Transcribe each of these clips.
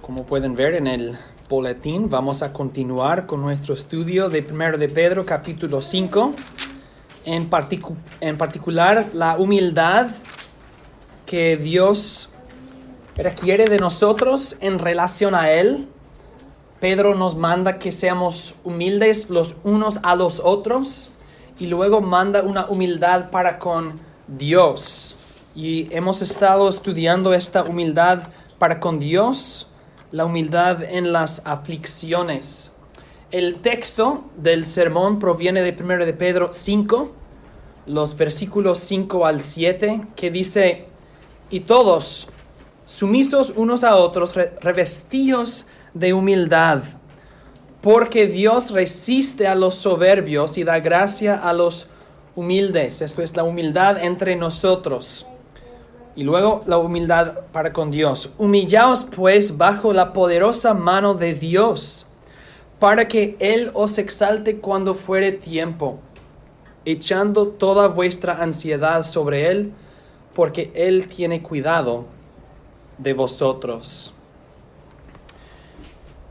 Como pueden ver en el boletín, vamos a continuar con nuestro estudio de 1 de Pedro, capítulo 5. En particular, la humildad que Dios requiere de nosotros en relación a Él. Pedro nos manda que seamos humildes los unos a los otros y luego manda una humildad para con Dios. Y hemos estado estudiando esta humildad para con Dios, la humildad en las aflicciones. El texto del sermón proviene de 1 de Pedro 5, los versículos 5 al 7, que dice: y todos, sumisos unos a otros, revestidos de humildad, porque Dios resiste a los soberbios y da gracia a los humildes. Esto es la humildad entre nosotros. Y luego la humildad para con Dios. Humillaos pues bajo la poderosa mano de Dios, para que Él os exalte cuando fuere tiempo, echando toda vuestra ansiedad sobre Él, porque Él tiene cuidado de vosotros.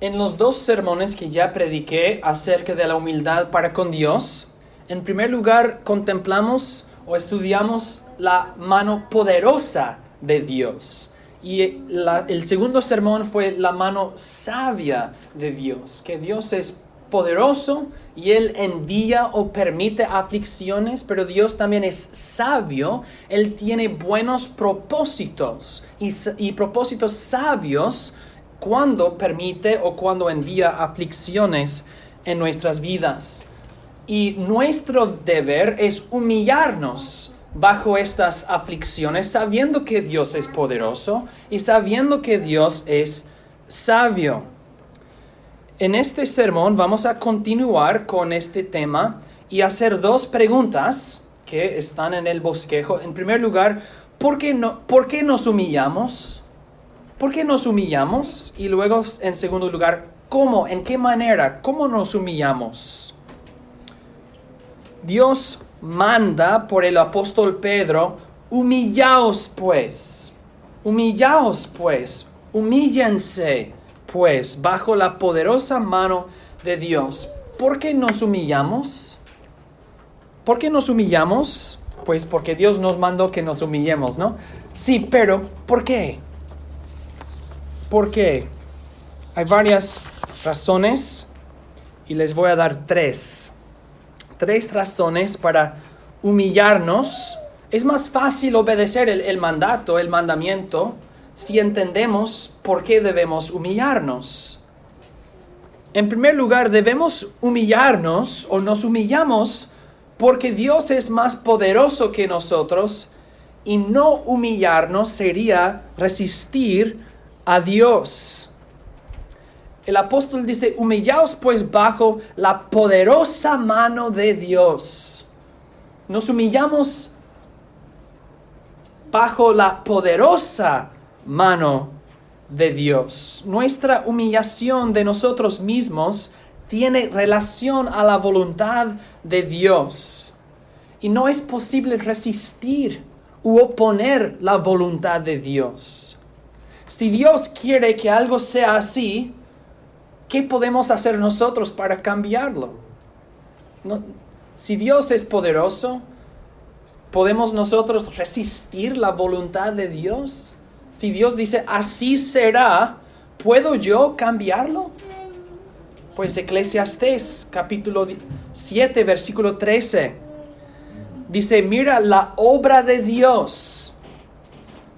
En los dos sermones que ya prediqué acerca de la humildad para con Dios, en primer lugar contemplamos o estudiamos la mano poderosa de Dios. Y el segundo sermón fue la mano sabia de Dios, que Dios es poderoso y Él envía o permite aflicciones, pero Dios también es sabio. Él tiene buenos propósitos y propósitos sabios cuando permite o cuando envía aflicciones en nuestras vidas. Y nuestro deber es humillarnos bajo estas aflicciones, sabiendo que Dios es poderoso y sabiendo que Dios es sabio. En este sermón vamos a continuar con este tema y hacer dos preguntas que están en el bosquejo. En primer lugar, ¿por qué nos humillamos? ¿Por qué nos humillamos? Y luego, en segundo lugar, ¿cómo? ¿En qué manera? ¿Cómo nos humillamos? Dios manda por el apóstol Pedro: humillaos pues, humíllense pues bajo la poderosa mano de Dios. ¿Por qué nos humillamos? ¿Por qué nos humillamos? Pues porque Dios nos mandó que nos humillemos, ¿no? Sí, pero ¿por qué? ¿Por qué? Hay varias razones y les voy a dar tres razones para humillarnos. Es más fácil obedecer el mandamiento, si entendemos por qué debemos humillarnos. En primer lugar, debemos humillarnos o nos humillamos porque Dios es más poderoso que nosotros, y no humillarnos sería resistir a Dios. El apóstol dice: humillaos pues bajo la poderosa mano de Dios. Nos humillamos bajo la poderosa mano de Dios. Nuestra humillación de nosotros mismos tiene relación a la voluntad de Dios. Y no es posible resistir u oponer la voluntad de Dios. Si Dios quiere que algo sea así, ¿qué podemos hacer nosotros para cambiarlo? No, si Dios es poderoso, ¿podemos nosotros resistir la voluntad de Dios? Si Dios dice así será, ¿puedo yo cambiarlo? Pues Eclesiastés capítulo 7 versículo 13 dice: mira la obra de Dios,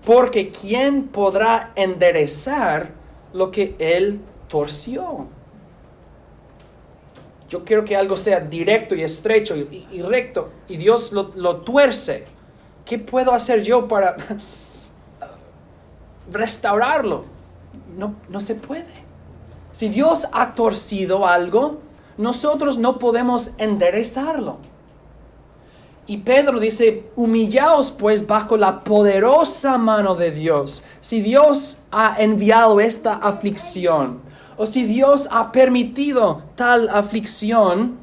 porque ¿quién podrá enderezar lo que Él torció? Yo quiero que algo sea directo y estrecho y recto, y Dios lo tuerce. ¿Qué puedo hacer yo para restaurarlo? No se puede. Si Dios ha torcido algo, nosotros no podemos enderezarlo. Y Pedro dice: humillaos pues bajo la poderosa mano de Dios. Si Dios ha enviado esta aflicción, o si Dios ha permitido tal aflicción,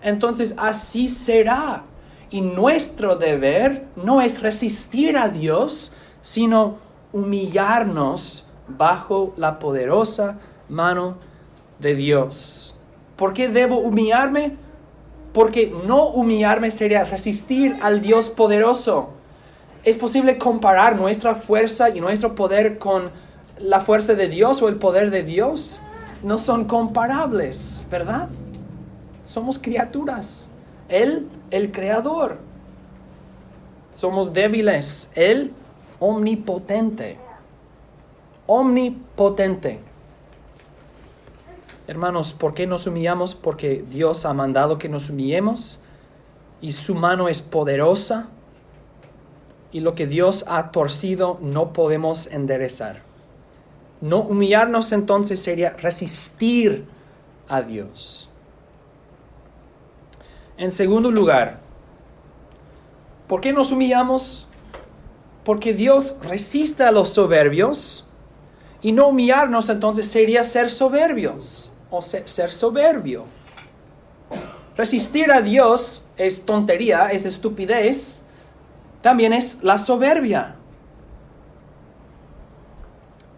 entonces así será. Y nuestro deber no es resistir a Dios, sino humillarnos bajo la poderosa mano de Dios. ¿Por qué debo humillarme? Porque no humillarme sería resistir al Dios poderoso. ¿Es posible comparar nuestra fuerza y nuestro poder con la fuerza de Dios o el poder de Dios? No son comparables, ¿verdad? Somos criaturas. Él, el Creador. Somos débiles. Él, omnipotente. Omnipotente. Hermanos, ¿por qué nos humillamos? Porque Dios ha mandado que nos humillemos y su mano es poderosa. Y lo que Dios ha torcido no podemos enderezar. No humillarnos entonces sería resistir a Dios. En segundo lugar, ¿por qué nos humillamos? Porque Dios resiste a los soberbios. Y no humillarnos entonces sería ser soberbios o ser soberbio. Resistir a Dios es tontería, es estupidez. También es la soberbia.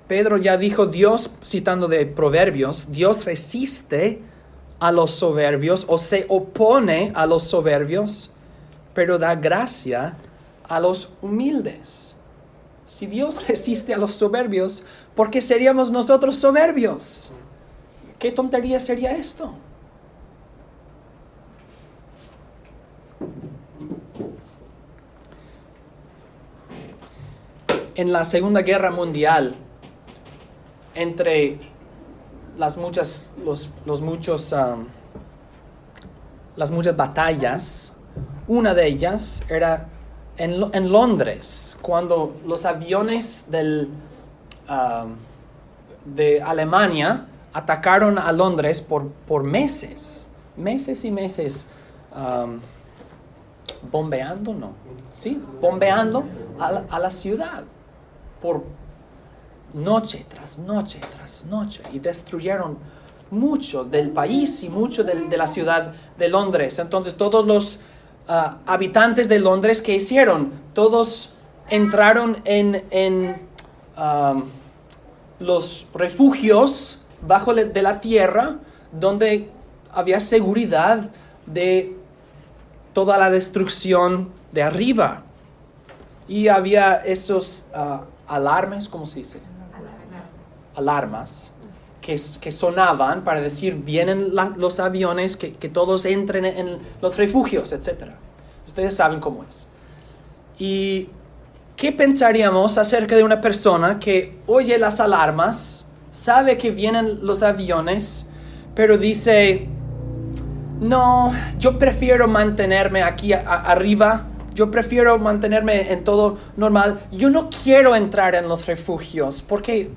Pedro ya dijo, Dios, citando de Proverbios, Dios resiste a los soberbios o se opone a los soberbios, pero da gracia a los humildes. Si Dios resiste a los soberbios, ¿por qué seríamos nosotros soberbios? ¿Qué tontería sería esto? En la Segunda Guerra Mundial, entre las muchas batallas, una de ellas era en Londres, cuando los aviones de Alemania atacaron a Londres por meses y meses, bombeando a la ciudad por noche tras noche tras noche, y destruyeron mucho del país y mucho de la ciudad de Londres. Entonces todos los habitantes de Londres, ¿qué hicieron? Todos entraron en los refugios bajo de la tierra, donde había seguridad de toda la destrucción de arriba. Y había esos alarmes, ¿cómo se dice? Alarmas que sonaban para decir, vienen los aviones, que todos entren en los refugios, etc. Ustedes saben cómo es. ¿Y qué pensaríamos acerca de una persona que oye las alarmas, sabe que vienen los aviones, pero dice, no, yo prefiero mantenerme aquí arriba, yo prefiero mantenerme en todo normal, yo no quiero entrar en los refugios porque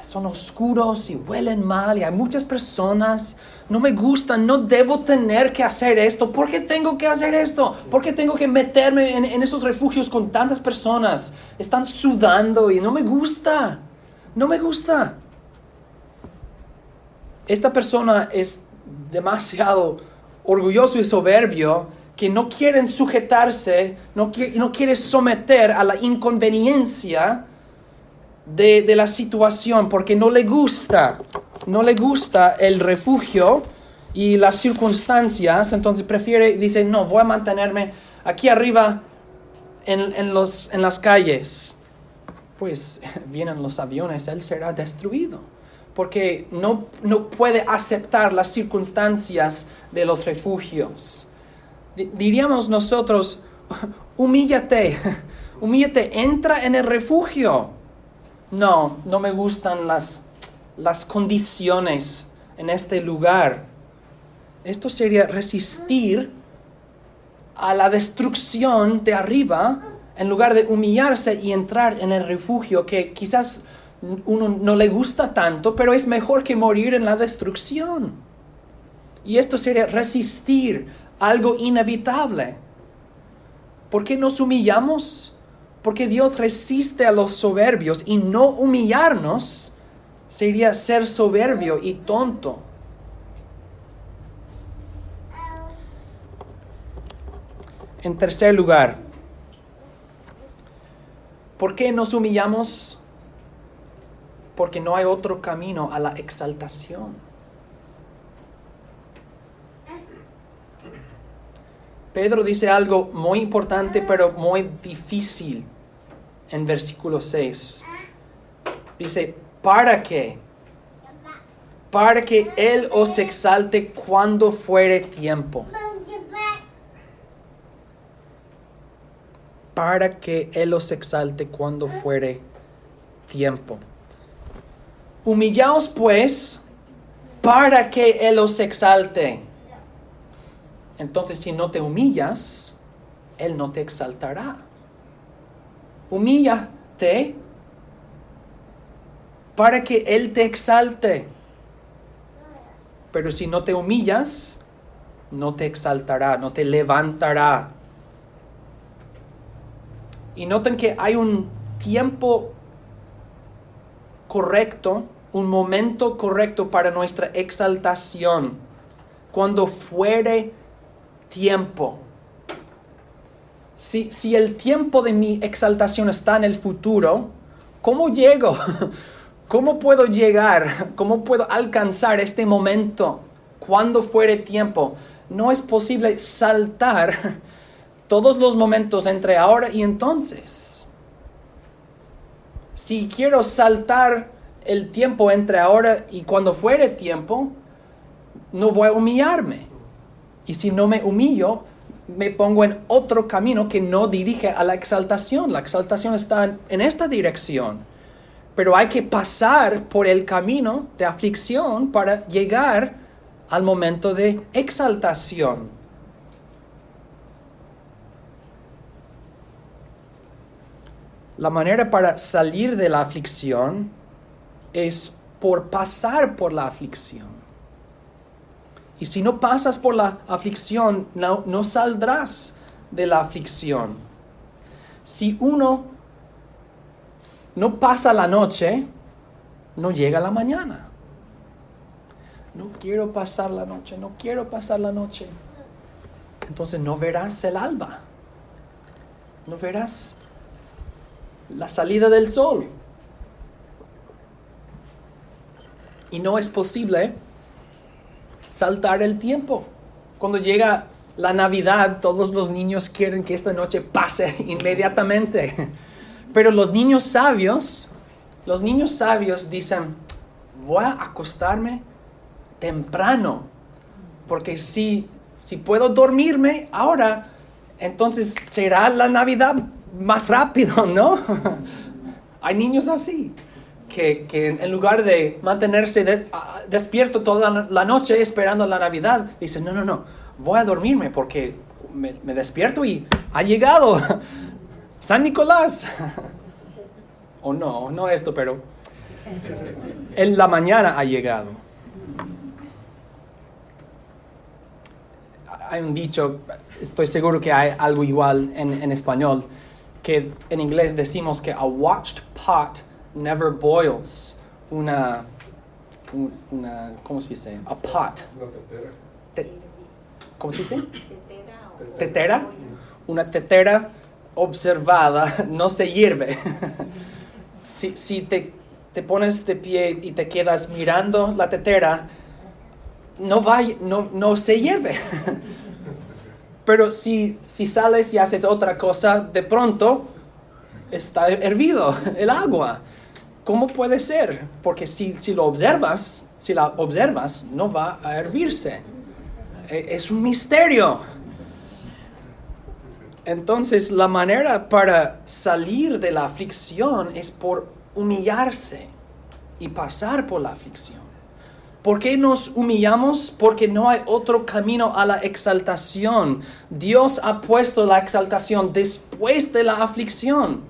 son oscuros y huelen mal y hay muchas personas, no me gustan, no debo tener que hacer esto. ¿Por qué tengo que hacer esto? ¿Por qué tengo que meterme en esos refugios con tantas personas? Están sudando y no me gusta, no me gusta. Esta persona es demasiado orgulloso y soberbio que no quieren sujetarse, no quiere someter a la inconveniencia de la situación, porque no le gusta el refugio y las circunstancias. Entonces dice, no, voy a mantenerme aquí arriba en las calles. Pues vienen los aviones, él será destruido, porque no puede aceptar las circunstancias de los refugios. Diríamos nosotros, humíllate, entra en el refugio. No me gustan las condiciones en este lugar. Esto sería resistir a la destrucción de arriba en lugar de humillarse y entrar en el refugio, que quizás uno no le gusta tanto, pero es mejor que morir en la destrucción. Y esto sería resistir algo inevitable. ¿Por qué nos humillamos? Porque Dios resiste a los soberbios, y no humillarnos sería ser soberbio y tonto. En tercer lugar, ¿por qué nos humillamos? porque no hay otro camino a la exaltación. Pedro dice algo muy importante, pero muy difícil en versículo 6. Dice, ¿para qué? Para que Él os exalte cuando fuere tiempo. Para que Él os exalte cuando fuere tiempo. Humillaos pues, para que Él os exalte. Entonces, si no te humillas, Él no te exaltará. Humíllate para que Él te exalte. Pero si no te humillas, no te exaltará, no te levantará. Y noten que hay un tiempo correcto, un momento correcto para nuestra exaltación. Cuando fuere tiempo. Si el tiempo de mi exaltación está en el futuro, ¿cómo llego? ¿Cómo puedo llegar? ¿Cómo puedo alcanzar este momento? Cuando fuere tiempo. No es posible saltar todos los momentos entre ahora y entonces. Si quiero saltar el tiempo entre ahora y cuando fuere tiempo, no voy a humillarme. Y si no me humillo, me pongo en otro camino que no dirige a la exaltación. La exaltación está en esta dirección. Pero hay que pasar por el camino de aflicción para llegar al momento de exaltación. La manera para salir de la aflicción es por pasar por la aflicción. Y si no pasas por la aflicción, no saldrás de la aflicción. Si uno no pasa la noche, no llega la mañana. No quiero pasar la noche, no quiero pasar la noche. Entonces no verás el alba. No verás la salida del sol. Y no es posible saltar el tiempo. Cuando llega la Navidad, todos los niños quieren que esta noche pase inmediatamente. Pero los niños sabios dicen, voy a acostarme temprano, porque si puedo dormirme ahora, entonces será la Navidad más rápido, ¿no? Hay niños así, que en lugar de mantenerse despierto toda la noche esperando la Navidad, dicen, no, voy a dormirme porque me despierto y ha llegado San Nicolás. O no esto, pero en la mañana ha llegado. Hay un dicho, estoy seguro que hay algo igual en español, que en inglés decimos que a watched pot never boils. Una ¿cómo se dice? A pot. ¿Cómo se dice? Tetera. Una tetera observada no se hierve. Si te pones de pie y te quedas mirando la tetera, no se hierve. Pero si sales y haces otra cosa, de pronto está hervido el agua. ¿Cómo puede ser? Porque si la observas, no va a hervirse. Es un misterio. Entonces, la manera para salir de la aflicción es por humillarse y pasar por la aflicción. ¿Por qué nos humillamos? Porque no hay otro camino a la exaltación. Dios ha puesto la exaltación después de la aflicción.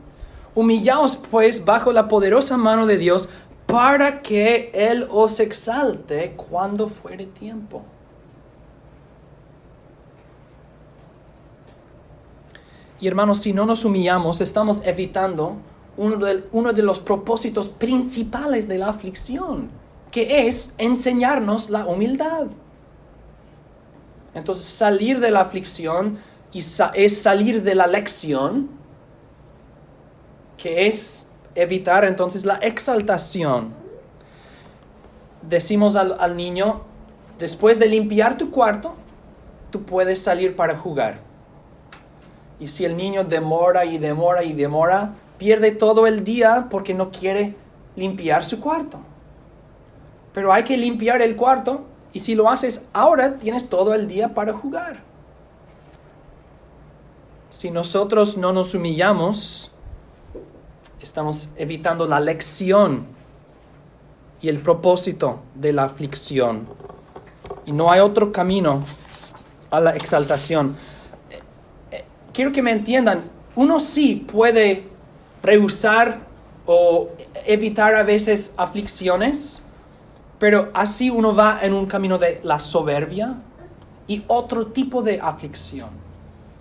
Humillaos pues bajo la poderosa mano de Dios para que Él os exalte cuando fuere tiempo. Y hermanos, si no nos humillamos, estamos evitando uno de los propósitos principales de la aflicción, que es enseñarnos la humildad. Entonces, salir de la aflicción es salir de la lección, que es evitar entonces la exaltación. decimos al niño, después de limpiar tu cuarto, tú puedes salir para jugar. Y si el niño demora, pierde todo el día porque no quiere limpiar su cuarto. Pero hay que limpiar el cuarto, y si lo haces ahora, tienes todo el día para jugar. Si nosotros no nos humillamos, estamos evitando la lección y el propósito de la aflicción. Y no hay otro camino a la exaltación. Quiero que me entiendan, uno sí puede rehusar o evitar a veces aflicciones, pero así uno va en un camino de la soberbia y otro tipo de aflicción,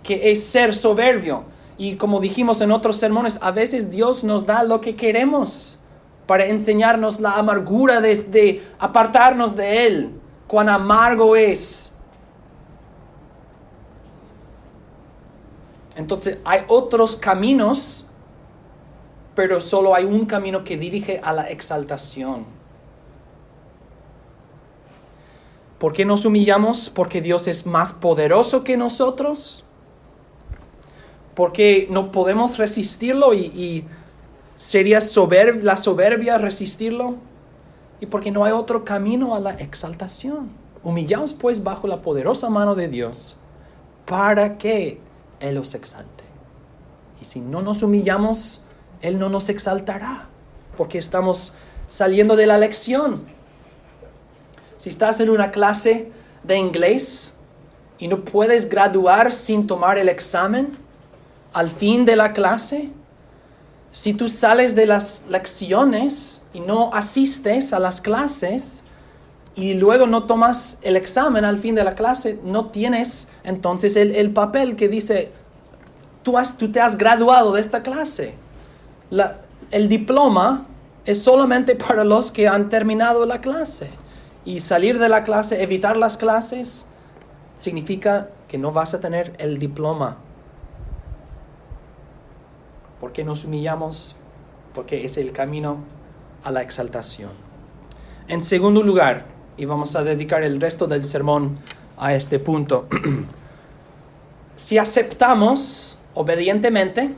que es ser soberbio. Y como dijimos en otros sermones, a veces Dios nos da lo que queremos para enseñarnos la amargura de apartarnos de Él, cuán amargo es. Entonces hay otros caminos, pero solo hay un camino que dirige a la exaltación. ¿Por qué nos humillamos? Porque Dios es más poderoso que nosotros. Porque no podemos resistirlo y sería la soberbia resistirlo. Y porque no hay otro camino a la exaltación. Humillaos pues bajo la poderosa mano de Dios, para que Él os exalte. Y si no nos humillamos, Él no nos exaltará, porque estamos saliendo de la lección. Si estás en una clase de inglés y no puedes graduar sin tomar el examen al fin de la clase, si tú sales de las lecciones y no asistes a las clases y luego no tomas el examen al fin de la clase, no tienes entonces el papel que dice, tú te has graduado de esta clase. El diploma es solamente para los que han terminado la clase. Y salir de la clase, evitar las clases, significa que no vas a tener el diploma. ¿Por qué nos humillamos? Porque es el camino a la exaltación. En segundo lugar, y vamos a dedicar el resto del sermón a este punto, si aceptamos obedientemente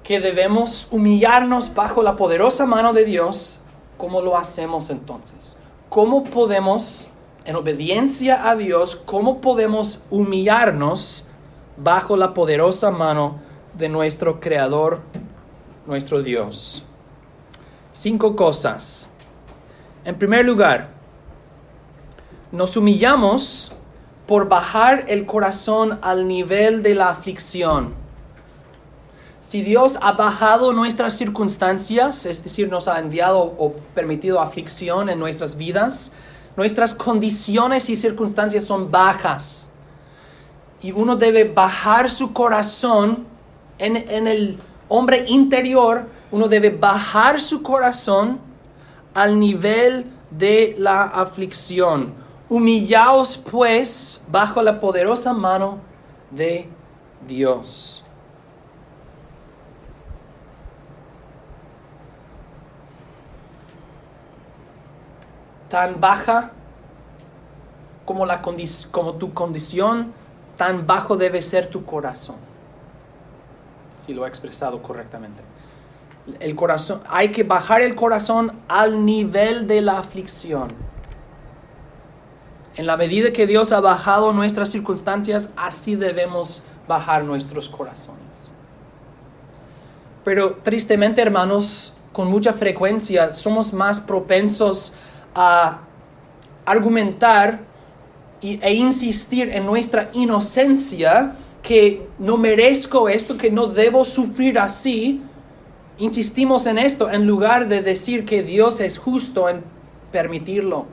que debemos humillarnos bajo la poderosa mano de Dios, ¿cómo lo hacemos entonces? ¿Cómo podemos, en obediencia a Dios, cómo podemos humillarnos bajo la poderosa mano de nuestro Creador, nuestro Dios? 5 cosas. En primer lugar, nos humillamos por bajar el corazón al nivel de la aflicción. Si Dios ha bajado nuestras circunstancias, es decir, nos ha enviado o permitido aflicción en nuestras vidas, nuestras condiciones y circunstancias son bajas. Y uno debe bajar su corazón en el hombre interior, uno debe bajar su corazón al nivel de la aflicción. Humillaos pues bajo la poderosa mano de Dios. Tan baja como tu condición, tan bajo debe ser tu corazón. Si lo he expresado correctamente. El corazón, hay que bajar el corazón al nivel de la aflicción. En la medida que Dios ha bajado nuestras circunstancias, así debemos bajar nuestros corazones. Pero tristemente, hermanos, con mucha frecuencia somos más propensos a argumentar e insistir en nuestra inocencia, que no merezco esto, que no debo sufrir así. Insistimos en esto en lugar de decir que Dios es justo en permitirlo.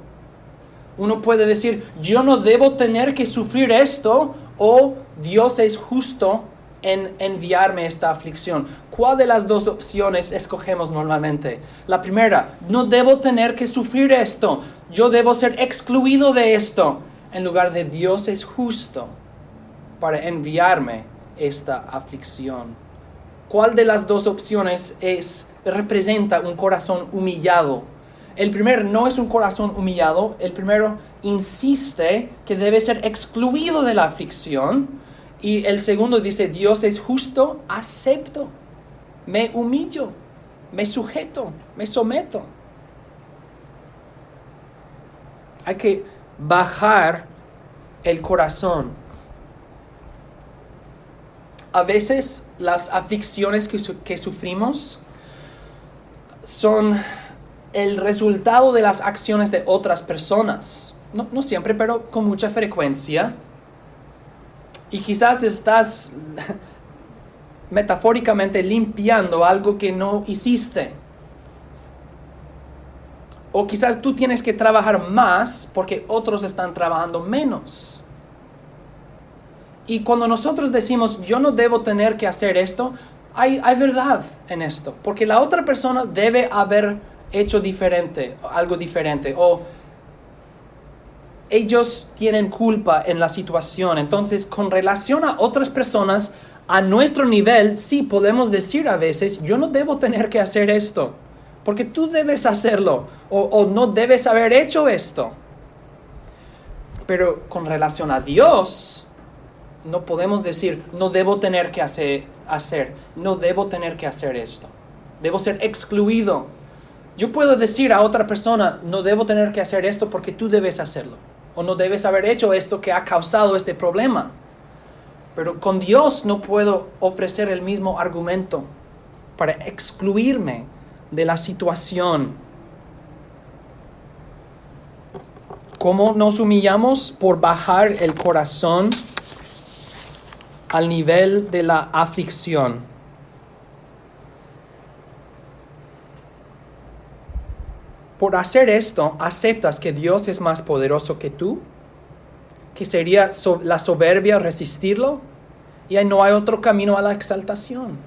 Uno puede decir, yo no debo tener que sufrir esto, o Dios es justo en enviarme esta aflicción. ¿Cuál de las dos opciones escogemos normalmente? La primera, no debo tener que sufrir esto, yo debo ser excluido de esto, en lugar de Dios es justo para enviarme esta aflicción. ¿Cuál de las dos opciones representa un corazón humillado? El primero no es un corazón humillado, el primero insiste que debe ser excluido de la aflicción, y el segundo dice, Dios es justo, acepto, me humillo, me sujeto, me someto. Hay que bajar el corazón. A veces las aflicciones que sufrimos son el resultado de las acciones de otras personas. No siempre, pero con mucha frecuencia. Y quizás estás metafóricamente limpiando algo que no hiciste. O quizás tú tienes que trabajar más porque otros están trabajando menos. Y cuando nosotros decimos, yo no debo tener que hacer esto, hay verdad en esto. Porque la otra persona debe haber hecho algo diferente. O ellos tienen culpa en la situación. Entonces, con relación a otras personas, a nuestro nivel, sí podemos decir a veces, yo no debo tener que hacer esto. Porque tú debes hacerlo. O no debes haber hecho esto. Pero con relación a Dios, no podemos decir, no debo tener que hacer, no debo tener que hacer esto. Debo ser excluido. Yo puedo decir a otra persona, no debo tener que hacer esto porque tú debes hacerlo. O no debes haber hecho esto que ha causado este problema. Pero con Dios no puedo ofrecer el mismo argumento para excluirme de la situación. ¿Cómo nos humillamos? Por bajar el corazón al nivel de la aflicción. Por hacer esto, aceptas que Dios es más poderoso que tú, que sería la soberbia resistirlo, y ahí no hay otro camino a la exaltación.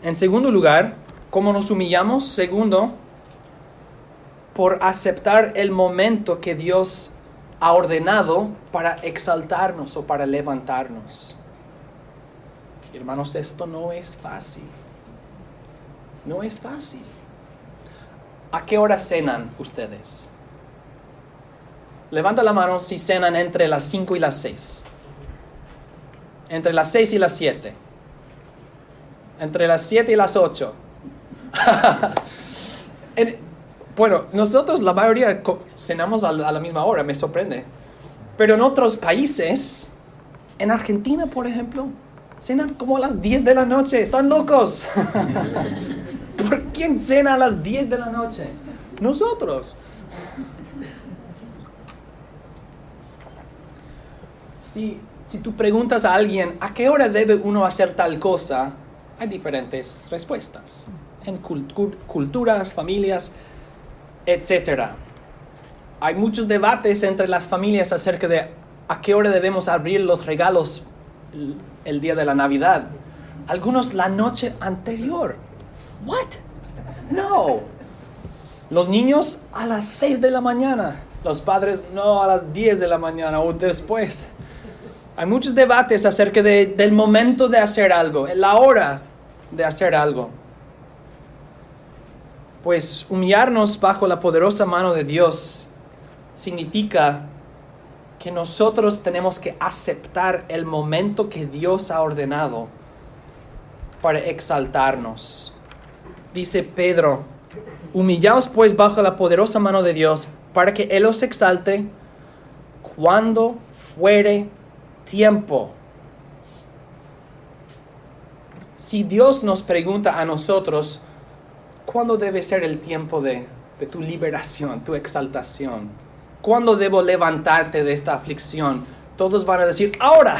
En segundo lugar, ¿cómo nos humillamos? Segundo, por aceptar el momento que Dios ha ordenado para exaltarnos o para levantarnos. Hermanos, esto no es fácil. No es fácil. ¿A qué hora cenan ustedes? Levanta la mano si cenan entre las 5 y las 6. Entre las 6 y las 7. Entre las 7 y las 8. Bueno, nosotros la mayoría cenamos a la misma hora, me sorprende. Pero en otros países, en Argentina, por ejemplo, cenan como a las 10 de la noche. ¡Están locos! ¿Por quién cena a las 10 de la noche? Nosotros. Si tú preguntas a alguien, ¿a qué hora debe uno hacer tal cosa? Hay diferentes respuestas. En culturas, familias, etc. Hay muchos debates entre las familias acerca de a qué hora debemos abrir los regalos el día de la Navidad. Algunos la noche anterior. ¿What? No. Los niños a las 6 de la mañana. Los padres no, a las 10 de la mañana o después. Hay muchos debates acerca del momento de hacer algo, la hora de hacer algo. Pues humillarnos bajo la poderosa mano de Dios significa que nosotros tenemos que aceptar el momento que Dios ha ordenado para exaltarnos. Dice Pedro, humillaos pues bajo la poderosa mano de Dios para que Él os exalte cuando fuere tiempo. Si Dios nos pregunta a nosotros, ¿cuándo debe ser el tiempo de tu liberación, tu exaltación? ¿Cuándo debo levantarte de esta aflicción? Todos van a decir, ahora,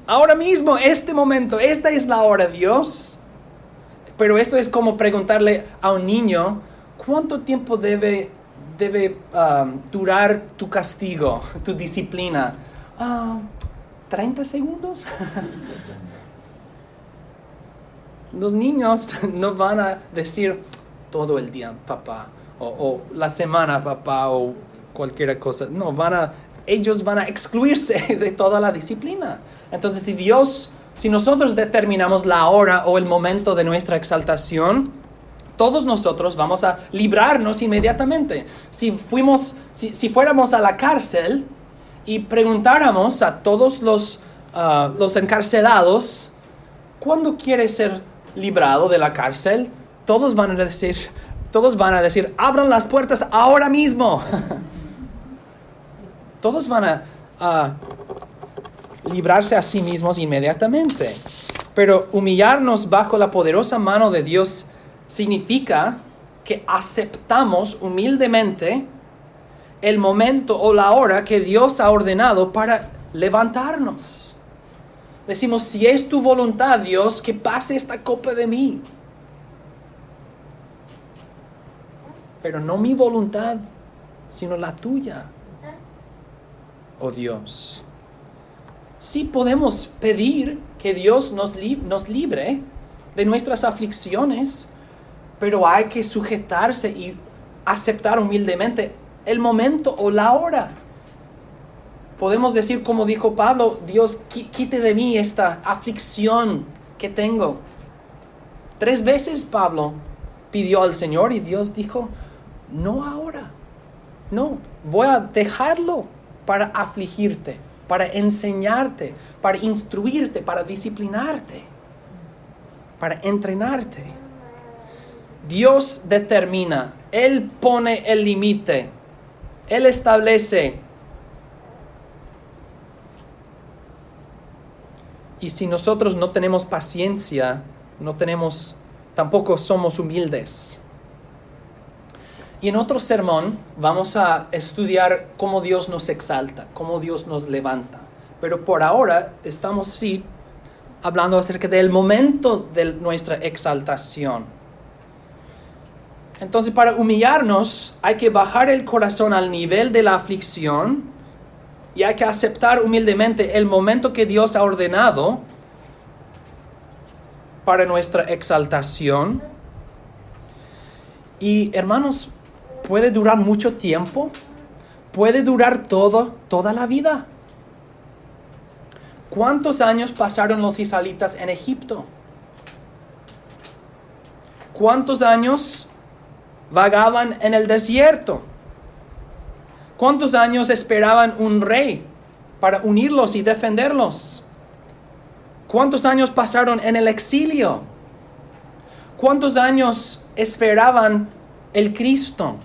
ahora mismo, este momento, esta es la hora, Dios. Pero esto es como preguntarle a un niño, ¿cuánto tiempo debe durar tu castigo, tu disciplina? 30 segundos. Los niños no van a decir todo el día, papá, o la semana, papá, o cualquier cosa. No, ellos van a excluirse de toda la disciplina. Entonces, si nosotros determinamos la hora o el momento de nuestra exaltación, todos nosotros vamos a librarnos inmediatamente. Si fuéramos a la cárcel y preguntáramos a todos los encarcelados, ¿cuándo quieres ser librado de la cárcel? Todos van a decir, abran las puertas ahora mismo. Todos van a librarse a sí mismos inmediatamente. Pero humillarnos bajo la poderosa mano de Dios significa que aceptamos humildemente el momento o la hora que Dios ha ordenado para levantarnos. Decimos, si es tu voluntad, Dios, que pase esta copa de mí. Pero no mi voluntad, sino la tuya, oh Dios. Sí podemos pedir que Dios nos libre de nuestras aflicciones, pero hay que sujetarse y aceptar humildemente el momento o la hora. Podemos decir, como dijo Pablo, Dios, quite de mí esta aflicción que tengo. 3 veces Pablo pidió al Señor y Dios dijo, no ahora. No, voy a dejarlo para afligirte, para enseñarte, para instruirte, para disciplinarte, para entrenarte. Dios determina, Él pone el límite, Él establece. Y si nosotros no tenemos paciencia, tampoco somos humildes. Y en otro sermón vamos a estudiar cómo Dios nos exalta, cómo Dios nos levanta. Pero por ahora estamos hablando acerca del momento de nuestra exaltación. Entonces, para humillarnos hay que bajar el corazón al nivel de la aflicción y hay que aceptar humildemente el momento que Dios ha ordenado para nuestra exaltación. Y hermanos, puede durar mucho tiempo, puede durar toda la vida. ¿Cuántos años pasaron los israelitas en Egipto? ¿Cuántos años vagaban en el desierto? ¿Cuántos años esperaban un rey para unirlos y defenderlos? ¿Cuántos años pasaron en el exilio? ¿Cuántos años esperaban el Cristo?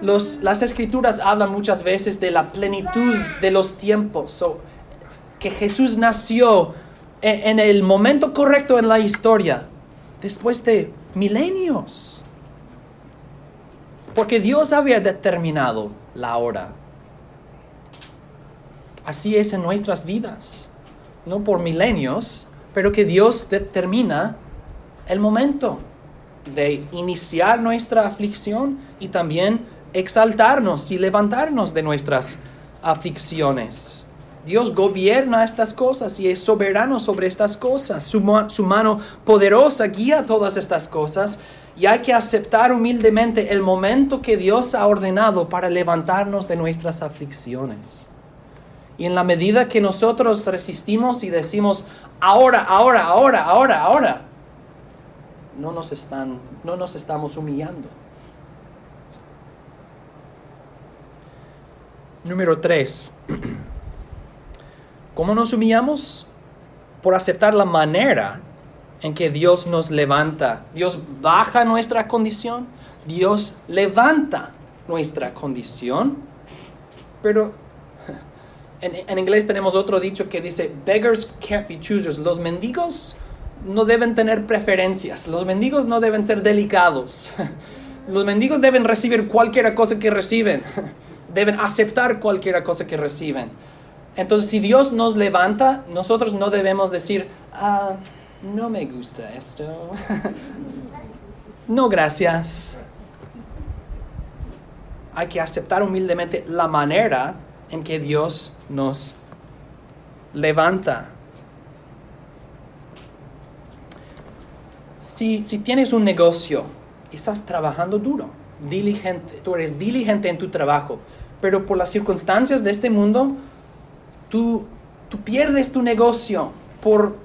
Las Escrituras hablan muchas veces de la plenitud de los tiempos, que Jesús nació en el momento correcto en la historia, después de milenios. Porque Dios había determinado la hora. Así es en nuestras vidas, no por milenios, pero que Dios determina el momento de iniciar nuestra aflicción y también exaltarnos y levantarnos de nuestras aflicciones. Dios gobierna estas cosas y es soberano sobre estas cosas. Su mano poderosa guía todas estas cosas y hay que aceptar humildemente el momento que Dios ha ordenado para levantarnos de nuestras aflicciones. Y en la medida que nosotros resistimos y decimos, ahora, no nos estamos humillando. Número 3. ¿Cómo nos humillamos? Por aceptar la manera en que Dios nos levanta. Dios baja nuestra condición, Dios levanta nuestra condición. Pero en inglés tenemos otro dicho que dice, beggars can't be choosers. Los mendigos no deben tener preferencias, los mendigos no deben ser delicados. Los mendigos deben recibir cualquier cosa que reciben, deben aceptar cualquier cosa que reciben. Entonces, si Dios nos levanta, nosotros no debemos decir, no me gusta esto. No, gracias. Hay que aceptar humildemente la manera en que Dios nos levanta. Si tienes un negocio y estás trabajando duro, diligente, tú eres diligente en tu trabajo, pero por las circunstancias de este mundo, tú pierdes tu negocio por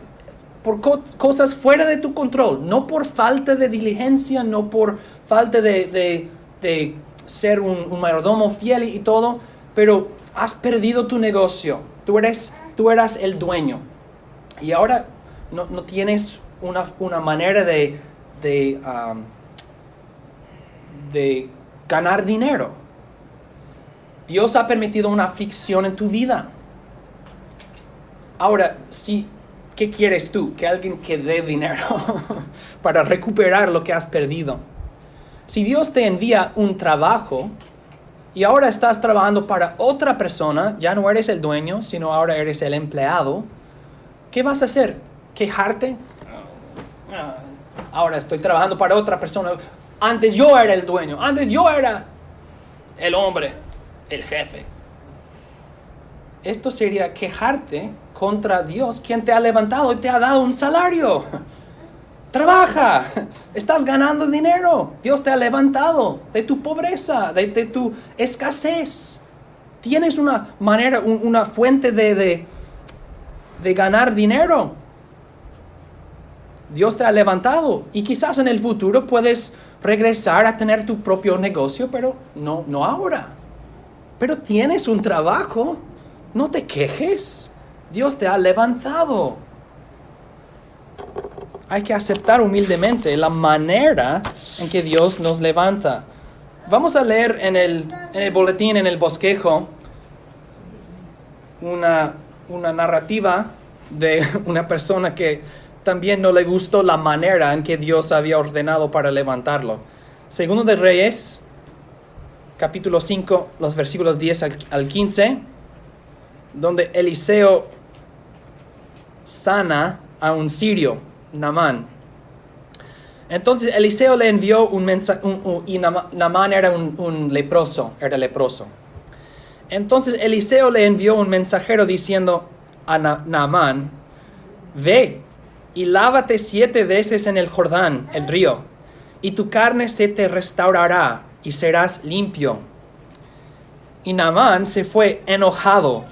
cosas fuera de tu control, no por falta de diligencia, no por falta de ser un mayordomo fiel y todo, pero has perdido tu negocio, tú eras el dueño y ahora no tienes una manera de ganar dinero. Dios ha permitido una aflicción en tu vida. Ahora, ¿qué quieres tú? Que alguien que dé dinero para recuperar lo que has perdido. Si Dios te envía un trabajo y ahora estás trabajando para otra persona, ya no eres el dueño, sino ahora eres el empleado, ¿qué vas a hacer? ¿Quejarte? Ahora estoy trabajando para otra persona. Antes yo era el dueño, antes yo era el hombre, el jefe. Esto sería quejarte contra Dios, quien te ha levantado y te ha dado un salario. Trabaja, estás ganando dinero. Dios te ha levantado de tu pobreza, de tu escasez. Tienes una manera, una fuente de ganar dinero. Dios te ha levantado y quizás en el futuro puedes regresar a tener tu propio negocio, pero no ahora. Pero tienes un trabajo, no te quejes. Dios te ha levantado. Hay que aceptar humildemente la manera en que Dios nos levanta. Vamos a leer en el boletín, en el bosquejo, una narrativa de una persona que también no le gustó la manera en que Dios había ordenado para levantarlo. Segundo de Reyes, capítulo 5, los versículos 10 al 15, donde Eliseo sana a un sirio, Naamán. Entonces Eliseo le envió un mensaje, y Naamán era un leproso, era leproso. Entonces Eliseo le envió un mensajero diciendo a Naamán: ve y lávate 7 veces en el Jordán, el río, y tu carne se te restaurará y serás limpio. Y Naamán se fue enojado,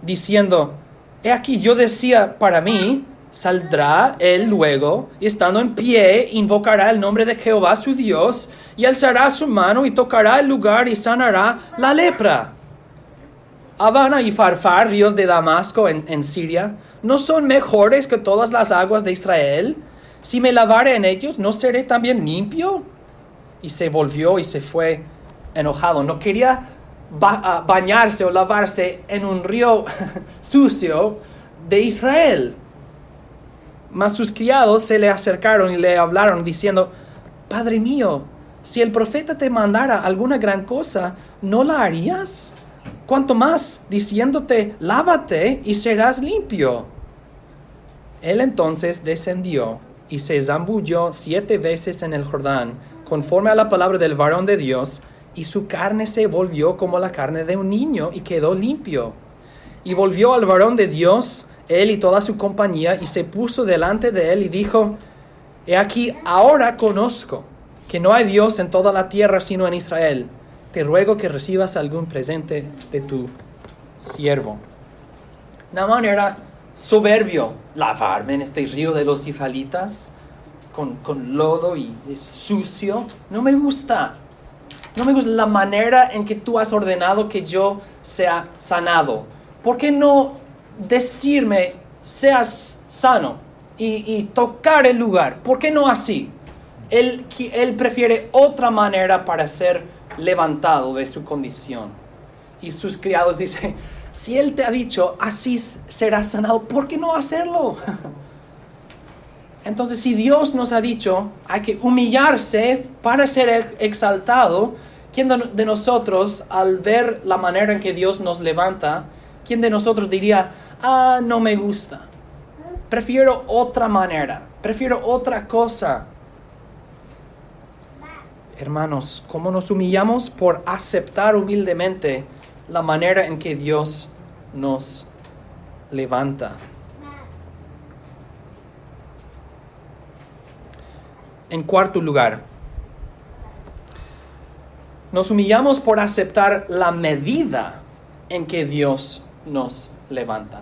diciendo: he aquí, yo decía para mí, saldrá él luego, y estando en pie, invocará el nombre de Jehová su Dios, y alzará su mano y tocará el lugar y sanará la lepra. Habana y Farfar, ríos de Damasco en Siria, ¿no son mejores que todas las aguas de Israel? Si me lavare en ellos, ¿no seré también limpio? Y se volvió y se fue enojado. No quería bañarse o lavarse en un río sucio de Israel. Mas sus criados se le acercaron y le hablaron diciendo: Padre mío, si el profeta te mandara alguna gran cosa, ¿no la harías? Cuanto más diciéndote: lávate y serás limpio. Él entonces descendió y se zambulló 7 veces en el Jordán, conforme a la palabra del varón de Dios, y su carne se volvió como la carne de un niño y quedó limpio. Y volvió al varón de Dios, él y toda su compañía, y se puso delante de él y dijo: he aquí, ahora conozco que no hay Dios en toda la tierra sino en Israel. Te ruego que recibas algún presente de tu siervo. Naamán era soberbio. Lavarme en este río de los israelitas con lodo y es sucio. No me gusta. No me gusta la manera en que tú has ordenado que yo sea sanado. ¿Por qué no decirme: seas sano y tocar el lugar? ¿Por qué no así? Él prefiere otra manera para ser levantado de su condición. Y sus criados dicen: si él te ha dicho así serás sanado, ¿por qué no hacerlo? Entonces, si Dios nos ha dicho hay que humillarse para ser exaltado, ¿quién de nosotros, al ver la manera en que Dios nos levanta, quién de nosotros diría: no me gusta, prefiero otra manera, prefiero otra cosa? Hermanos, ¿cómo nos humillamos? Por aceptar humildemente la manera en que Dios nos levanta. En cuarto lugar, nos humillamos por aceptar la medida en que Dios nos levanta.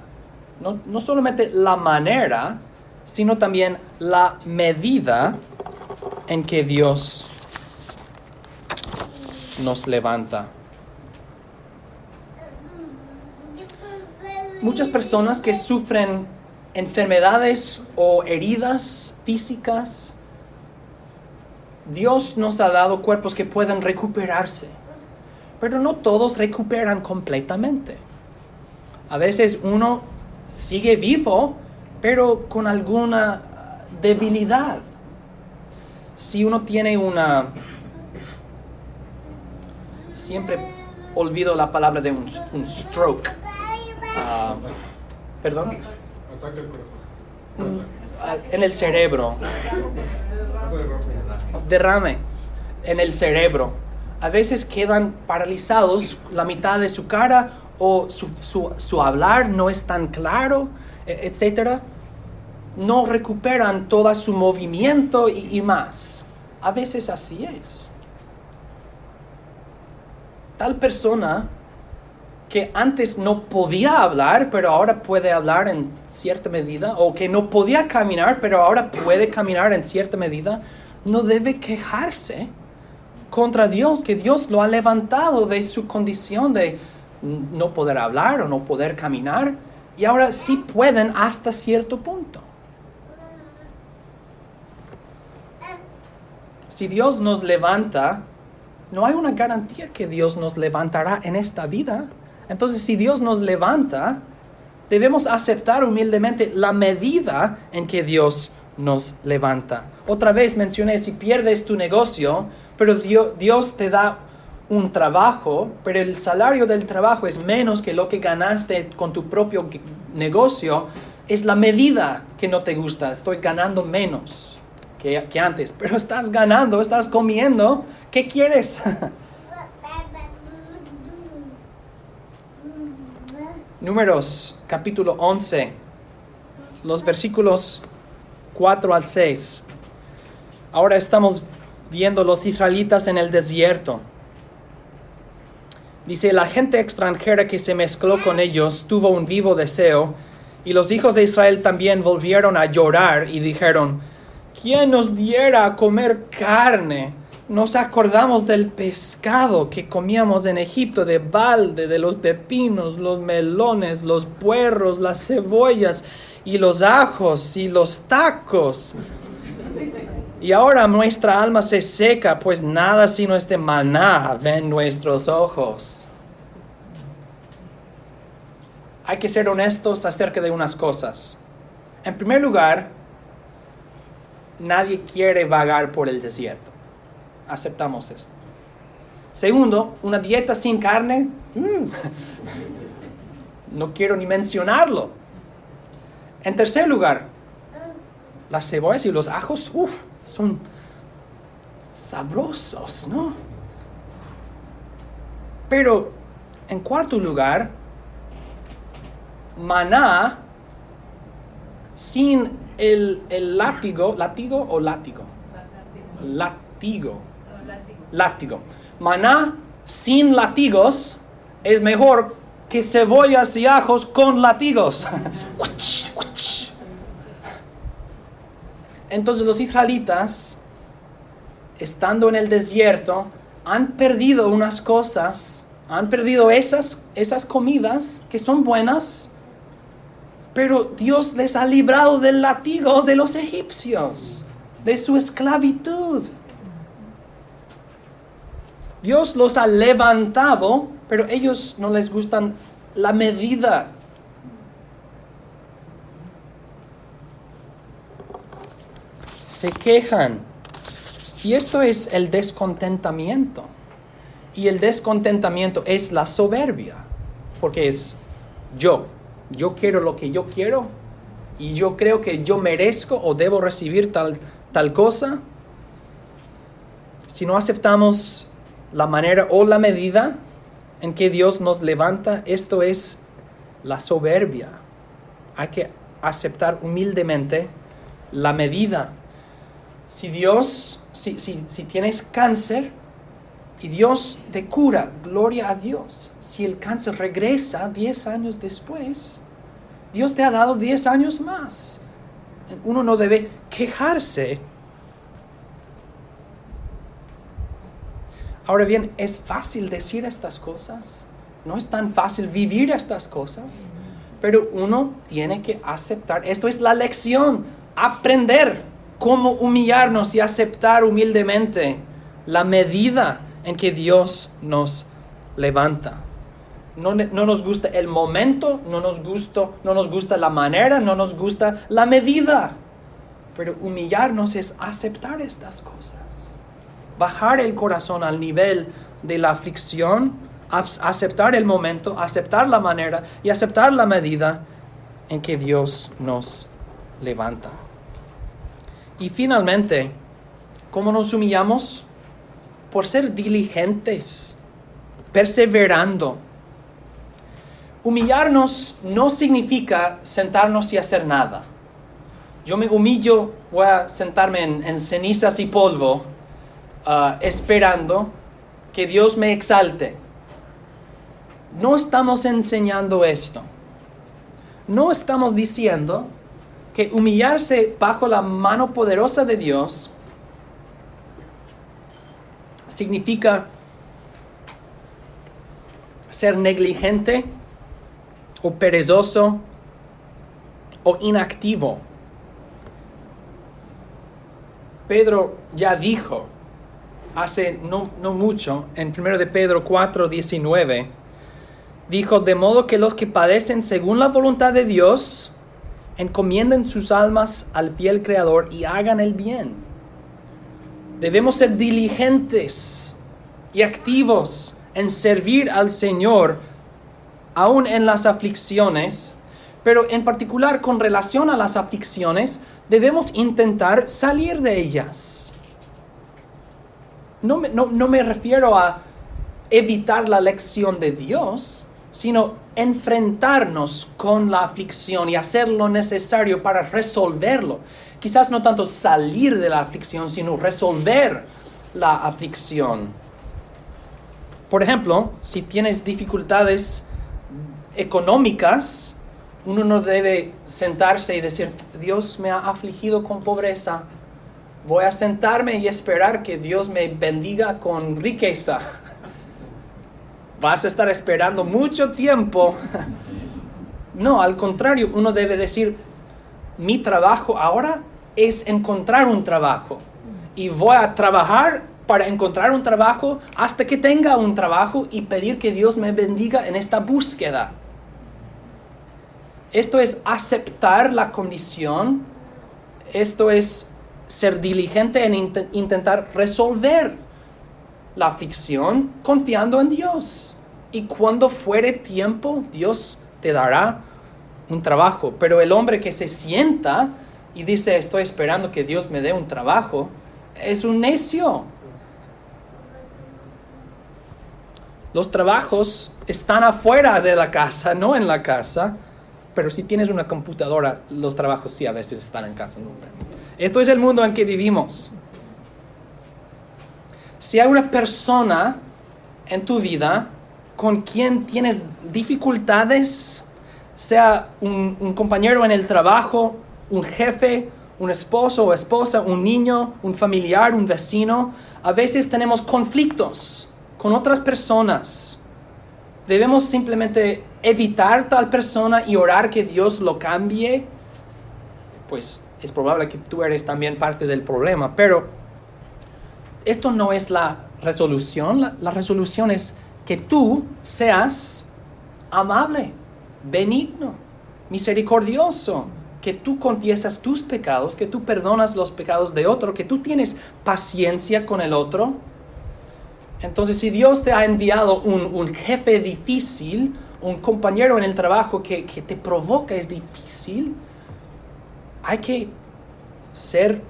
No solamente la manera, sino también la medida en que Dios nos levanta. Muchas personas que sufren enfermedades o heridas físicas, Dios nos ha dado cuerpos que pueden recuperarse, pero no todos recuperan completamente. A veces uno sigue vivo, pero con alguna debilidad. Si uno tiene siempre olvido la palabra de un stroke. ¿Perdón? Ataque al corazón. En el cerebro. Derrame en el cerebro. A veces quedan paralizados la mitad de su cara o su hablar no es tan claro, etc. No recuperan todo su movimiento y más. A veces así es. Tal persona que antes no podía hablar, pero ahora puede hablar en cierta medida, o que no podía caminar, pero ahora puede caminar en cierta medida, no debe quejarse contra Dios, que Dios lo ha levantado de su condición de no poder hablar o no poder caminar, y ahora sí pueden hasta cierto punto. Si Dios nos levanta, no hay una garantía que Dios nos levantará en esta vida. Entonces, si Dios nos levanta, debemos aceptar humildemente la medida en que Dios nos levanta. Otra vez mencioné, si pierdes tu negocio, pero Dios te da un trabajo, pero el salario del trabajo es menos que lo que ganaste con tu propio negocio, es la medida que no te gusta. Estoy ganando menos que antes, pero estás ganando, estás comiendo. ¿Qué quieres? Números, capítulo 11, los versículos 4 al 6. Ahora estamos viendo los israelitas en el desierto. Dice, la gente extranjera que se mezcló con ellos tuvo un vivo deseo, y los hijos de Israel también volvieron a llorar y dijeron, ¿quién nos diera a comer carne? Nos acordamos del pescado que comíamos en Egipto, de balde, de los pepinos, los melones, los puerros, las cebollas y los ajos y los tacos. Y ahora nuestra alma se seca, pues nada sino este maná ven nuestros ojos. Hay que ser honestos acerca de unas cosas. En primer lugar, nadie quiere vagar por el desierto. Aceptamos esto. Segundo, una dieta sin carne, no quiero ni mencionarlo. En tercer lugar, las cebollas y los ajos, son sabrosos, ¿no? Pero, en cuarto lugar, maná sin el látigo. Maná sin látigos es mejor que cebollas y ajos con látigos. Entonces los israelitas, estando en el desierto, han perdido unas cosas, han perdido esas comidas que son buenas, pero Dios les ha librado del látigo de los egipcios, de su esclavitud. Dios los ha levantado, pero ellos no les gustan la medida. Se quejan. Y esto es el descontentamiento. Y el descontentamiento es la soberbia. Porque es yo quiero lo que yo quiero, y yo creo que yo merezco o debo recibir tal cosa. Si no aceptamos la manera o la medida en que Dios nos levanta, esto es la soberbia. Hay que aceptar humildemente la medida. Si tienes cáncer y Dios te cura, gloria a Dios. Si el cáncer regresa 10 años después, Dios te ha dado 10 años más. Uno no debe quejarse. Ahora bien, ¿es fácil decir estas cosas? No es tan fácil vivir estas cosas, pero uno tiene que aceptar. Esto es la lección, aprender cómo humillarnos y aceptar humildemente la medida en que Dios nos levanta. No nos gusta el momento, no nos gusta la manera, no nos gusta la medida. Pero humillarnos es aceptar estas cosas. Bajar el corazón al nivel de la aflicción, aceptar el momento, aceptar la manera y aceptar la medida en que Dios nos levanta. Y finalmente, ¿cómo nos humillamos? Por ser diligentes, perseverando. Humillarnos no significa sentarnos y hacer nada. Yo me humillo, voy a sentarme en cenizas y polvo, esperando que Dios me exalte. No estamos enseñando esto. No estamos diciendo que humillarse bajo la mano poderosa de Dios significa ser negligente o perezoso o inactivo. Pedro ya dijo hace no mucho, en 1 de Pedro 4:19, dijo: de modo que los que padecen según la voluntad de Dios, encomienden sus almas al fiel Creador y hagan el bien. Debemos ser diligentes y activos en servir al Señor, aún en las aflicciones, pero en particular con relación a las aflicciones, debemos intentar salir de ellas. No me refiero a evitar la lección de Dios, sino enfrentarnos con la aflicción y hacer lo necesario para resolverlo. Quizás no tanto salir de la aflicción, sino resolver la aflicción. Por ejemplo, si tienes dificultades económicas, uno no debe sentarse y decir: Dios me ha afligido con pobreza, voy a sentarme y esperar que Dios me bendiga con riqueza. Vas a estar esperando mucho tiempo. No, al contrario, uno debe decir: mi trabajo ahora es encontrar un trabajo, y voy a trabajar para encontrar un trabajo hasta que tenga un trabajo y pedir que Dios me bendiga en esta búsqueda. Esto es aceptar la condición. Esto es ser diligente en intentar resolver la aflicción confiando en Dios. Y cuando fuere tiempo, Dios te dará un trabajo. Pero el hombre que se sienta y dice: estoy esperando que Dios me dé un trabajo, es un necio. Los trabajos están afuera de la casa, no en la casa. Pero si tienes una computadora, los trabajos sí a veces están en casa. Esto es el mundo en que vivimos. Si hay una persona en tu vida con quien tienes dificultades, sea un compañero en el trabajo, un jefe, un esposo o esposa, un niño, un familiar, un vecino, a veces tenemos conflictos con otras personas. ¿Debemos simplemente evitar tal persona y orar que Dios lo cambie? Pues es probable que tú eres también parte del problema, pero esto no es la resolución. La resolución es que tú seas amable, benigno, misericordioso, que tú confiesas tus pecados, que tú perdonas los pecados de otro, que tú tienes paciencia con el otro. Entonces, si Dios te ha enviado un jefe difícil, un compañero en el trabajo que te provoca, es difícil, hay que ser,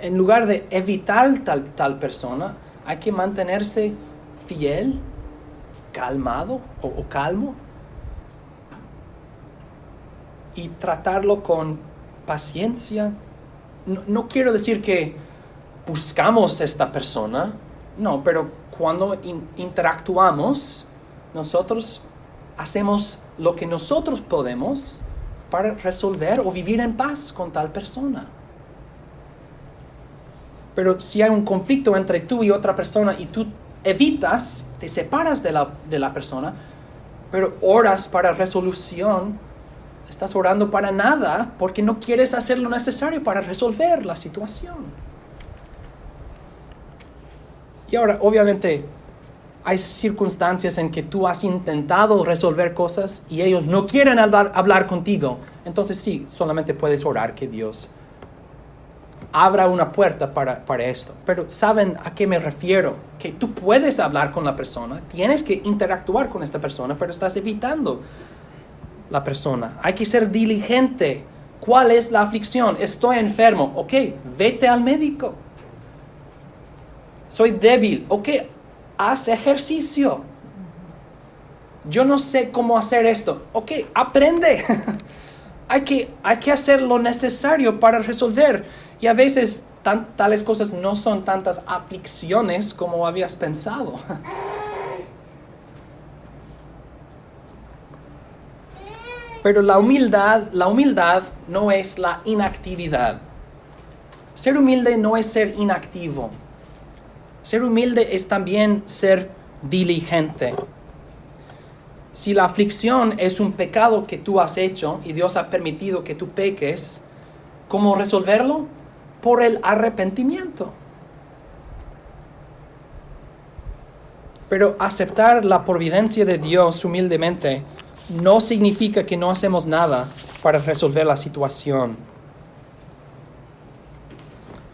en lugar de evitar tal persona, hay que mantenerse fiel, calmado o calmo, y tratarlo con paciencia. No quiero decir que buscamos esta persona, no, pero cuando interactuamos, nosotros hacemos lo que nosotros podemos para resolver o vivir en paz con tal persona. Pero si hay un conflicto entre tú y otra persona y tú evitas, te separas de la persona, pero oras para resolución, estás orando para nada porque no quieres hacer lo necesario para resolver la situación. Y ahora, obviamente, hay circunstancias en que tú has intentado resolver cosas y ellos no quieren hablar contigo. Entonces sí, solamente puedes orar que Dios abra una puerta para esto. Pero ¿saben a qué me refiero? Que tú puedes hablar con la persona, tienes que interactuar con esta persona, pero estás evitando la persona. Hay que ser diligente. ¿Cuál es la aflicción? Estoy enfermo. Ok, vete al médico. Soy débil. Ok, haz ejercicio. Yo no sé cómo hacer esto. Ok, aprende. Hay que hacer lo necesario para resolver. Y a veces tales cosas no son tantas aflicciones como habías pensado. Pero la humildad no es la inactividad. Ser humilde no es ser inactivo. Ser humilde es también ser diligente. Si la aflicción es un pecado que tú has hecho y Dios ha permitido que tú peques, ¿cómo resolverlo? Por el arrepentimiento. Pero aceptar la providencia de Dios humildemente no significa que no hacemos nada para resolver la situación.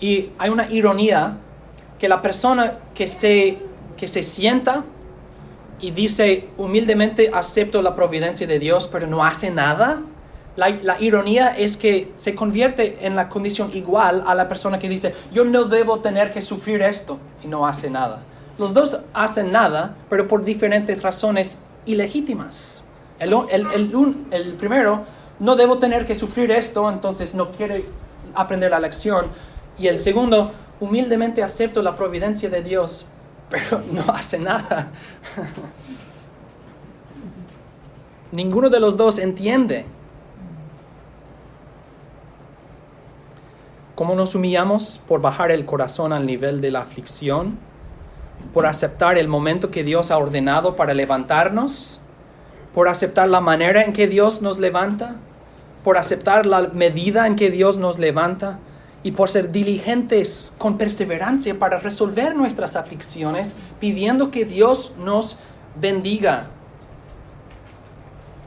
Y hay una ironía que la persona que se sienta y dice humildemente acepto la providencia de Dios, pero no hace nada, la ironía es que se convierte en la condición igual a la persona que dice yo no debo tener que sufrir esto y no hace nada. Los dos hacen nada, pero por diferentes razones ilegítimas. El primero, no debo tener que sufrir esto, entonces no quiere aprender la lección. Y el segundo, humildemente acepto la providencia de Dios, pero no hace nada. Ninguno de los dos entiende. ¿Cómo nos humillamos? Por bajar el corazón al nivel de la aflicción, por aceptar el momento que Dios ha ordenado para levantarnos, por aceptar la manera en que Dios nos levanta, por aceptar la medida en que Dios nos levanta y por ser diligentes con perseverancia para resolver nuestras aflicciones, pidiendo que Dios nos bendiga.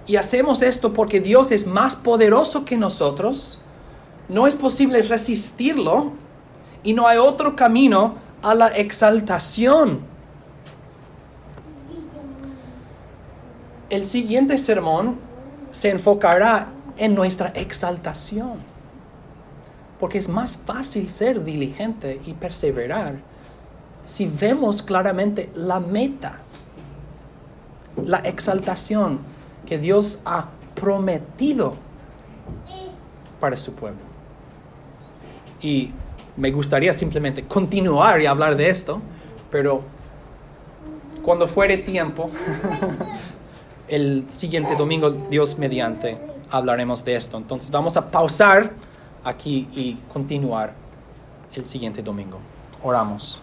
Y hacemos esto porque Dios es más poderoso que nosotros, no es posible resistirlo y no hay otro camino a la exaltación. El siguiente sermón se enfocará en nuestra exaltación, porque es más fácil ser diligente y perseverar si vemos claramente la meta, la exaltación que Dios ha prometido para su pueblo. Y me gustaría simplemente continuar y hablar de esto, pero cuando fuere tiempo, el siguiente domingo, Dios mediante, hablaremos de esto. Entonces vamos a pausar aquí y continuar el siguiente domingo. Oramos.